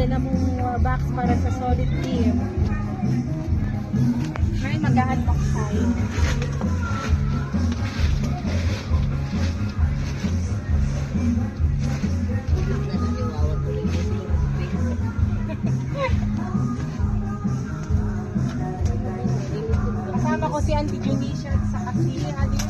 bigyan na mong box para sa solid team. Ngayon mag-unbox tayo. Kasama ko si Auntie Junisha at saka si Adi.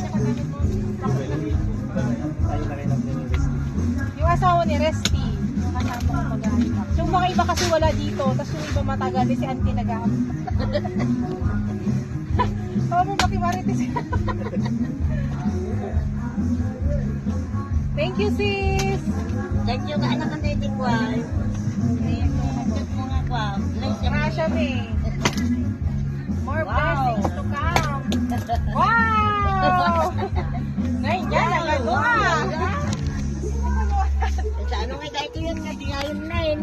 Yung asawa ni Resty. Yung kasama ko mag-unbox. Yung mga iba kasi wala dito. Tapos yung iba matagal si Auntie nag-unbox. Tawa mo makimaritis. Thank you, sis. Thank you ka anak ng dating ko. Mga kwa. Rasha me. More blessings to come. Wow! Ngayon dyan, nagagawa. Sa ano nga ito yun nga ngayon na yun.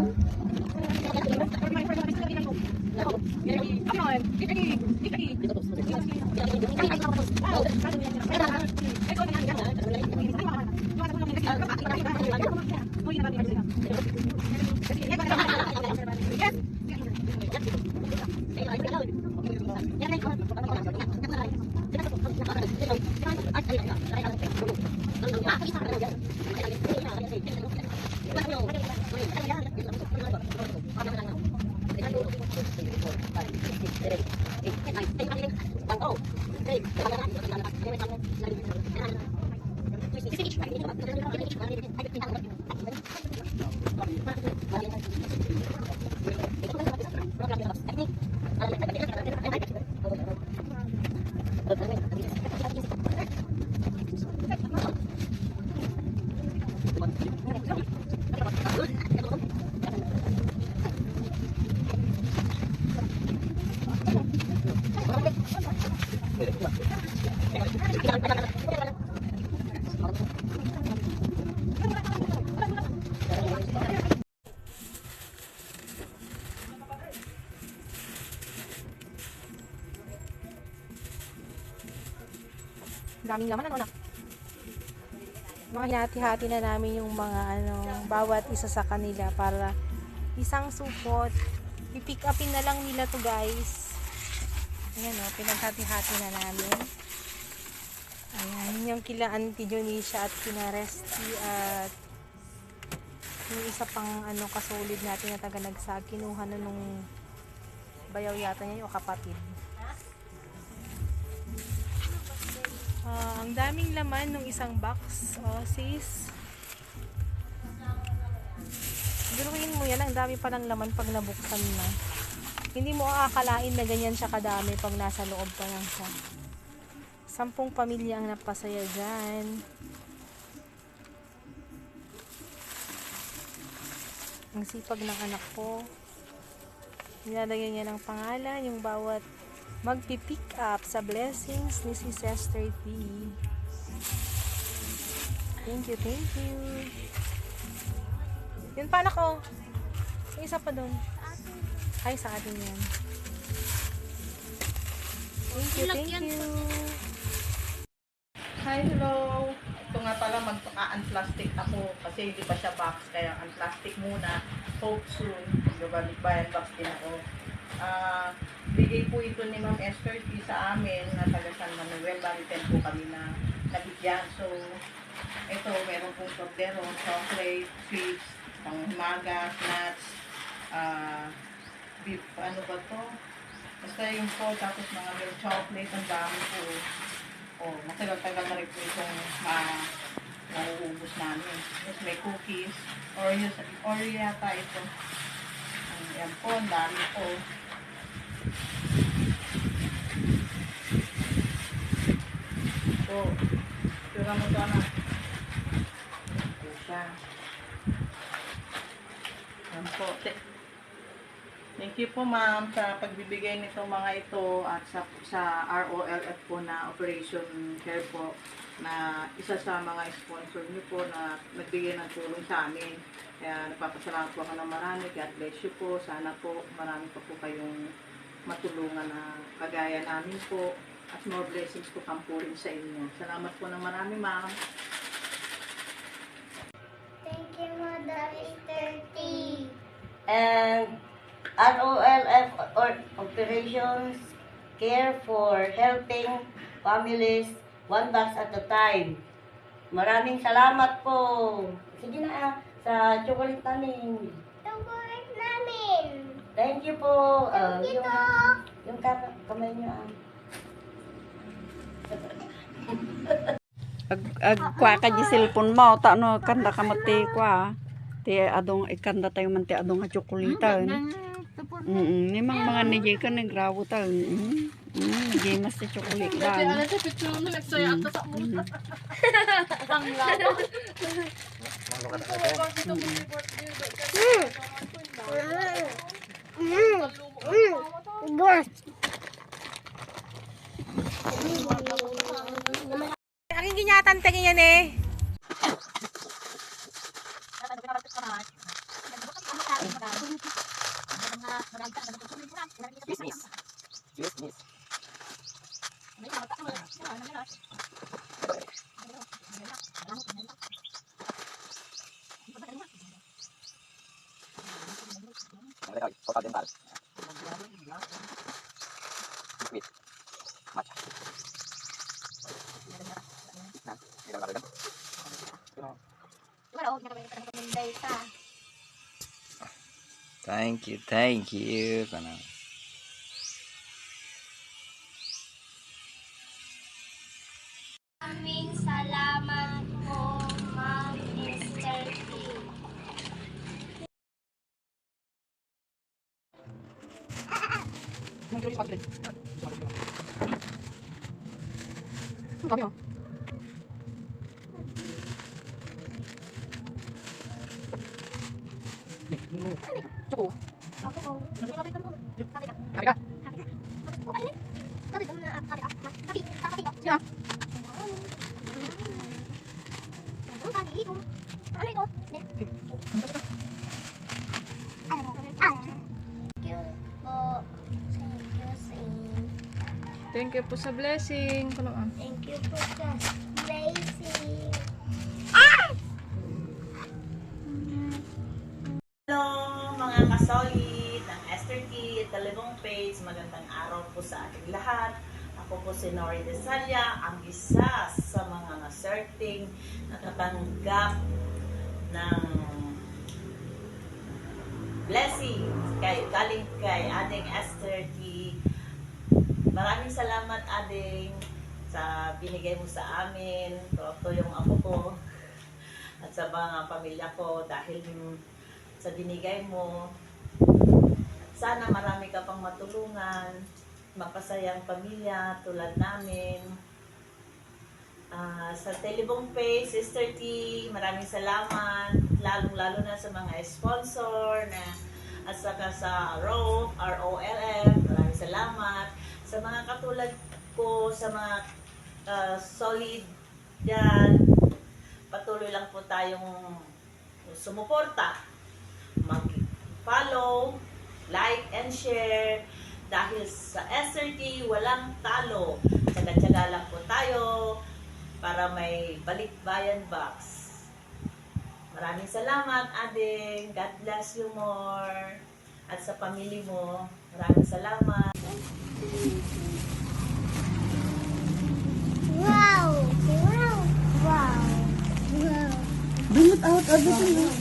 Daming laman, ano na? Mga hinati-hati na namin yung mga bawat isa sa kanila para isang supot. I-pick upin na lang nila to guys. Ayan o, pinaghati-hati na namin. Ayan, yun yung kila Auntie Junisha at kina Resty at yung isa pang kasolid natin na taga Nagsag. Kinuha na nung bayaw yata niya yung kapatid. Ang daming laman ng isang box. Sis. Duruin mo yan. Ang dami palang laman pag nabuksan na. Hindi mo aakalain na ganyan siya kadami pag nasa loob pa lang siya. 10 pamilya ang napasaya dyan. Ang sipag ng anak ko. Nilalagyan niya ng pangalan yung bawat magpipick up sa blessings ni si Sister T. Thank you, thank you. Yun pa anak ko. Yung isa pa doon. Ay, sa atin yan. Thank you, thank you. Hi, hello. Ito nga pala magpaka-unplastic ako kasi hindi pa siya box kaya unplastic muna. Hope soon. Babalik-bayan box din ako. Bigay po ito ni Ma'am Esther T sa amin na taga San Manuel. Balikan po kami na nabigyan. So, ito, meron pong softero, chocolate, sweets, panghimagas, nuts, beef, ano ba to? Basta yung po, tapos mga milk chocolate, ang dami po. Oh, matagal-tagal na rin po itong mauubos namin. Tapos may cookies, Oreo yata ito. Yan po, ang dami po. So, tura mo ito anak. Ito siya. Yan po. Thank you po ma'am sa pagbibigay nito mga ito at sa ROLF po na Operation Care po na isa sa mga sponsor niyo po na nagbigay ng tulong sa amin. Kaya nagpapasalamat po ako ng marami. God bless you po. Sana po marami pa po kayong matulungan na kagaya namin po. At more blessings po kampurin sa inyo. Salamat po ng marami ma'am. Thank you, Mother Esther T. and ROLF or Operations Care for helping families one box at a time. Maraming salamat po. Sige na, sa chocolate namin. Chocolate namin. Thank you po. Thank you po. Yung kamay niyo. Agkwa ka di cellphone mo, no kanda ka mati kwa. Ti adong ikanda tayo man ti adong tsokolita. Ni mga nije ka nagrawo ta. Di mas ti tsokolate ba. Aking ginyatan tingin yan eh. Thank you, thank you. Maraming salamat po, Ma'am Mr. T. Thank you po sa blessing. Thank you po sa blessing. Hello mga kasolid ng Esther T. Talibong Page. Magandang araw po sa ating lahat. Ako po si Nori Desalia, ang isa sa mga naserting nakatanggap ng blessing galing kay ating Esther T. Maraming salamat, Ading, sa binigay mo sa amin. Ito yung apo ko at sa mga pamilya ko dahil sa binigay mo. Sana marami ka pang matulungan, mapasayang pamilya tulad namin. Sa Telebong Pay, Sister T, maraming salamat. Lalong-lalo na sa mga sponsor at saka sa ROLF, maraming salamat. Sa mga katulad ko, sa mga solid dyan, patuloy lang po tayong sumuporta. Mag-follow, like, and share. Dahil sa SRT, walang talo. Tsaga-tsaga lang po tayo para may balikbayan box. Maraming salamat, Ading. God bless you more. At sa pamilya mo, maraming salamat. Wow! Wow! Wow! Wow! Bring it out, everything.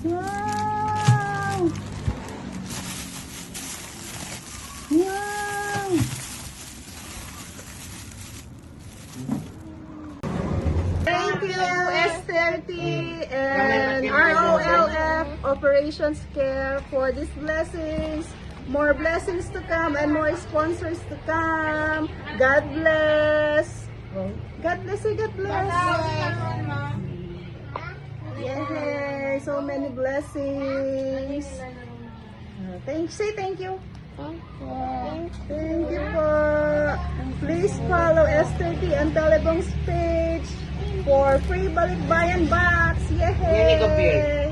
Wow! Wow! Thank you, SRT and ROLF Operations Care for these blessings. More blessings to come and more sponsors to come. God bless. God bless you, God bless. Yay, so many blessings. Say thank you. Thank you po. Please follow SRT and Telebong's page for free balikbayan box. Yay!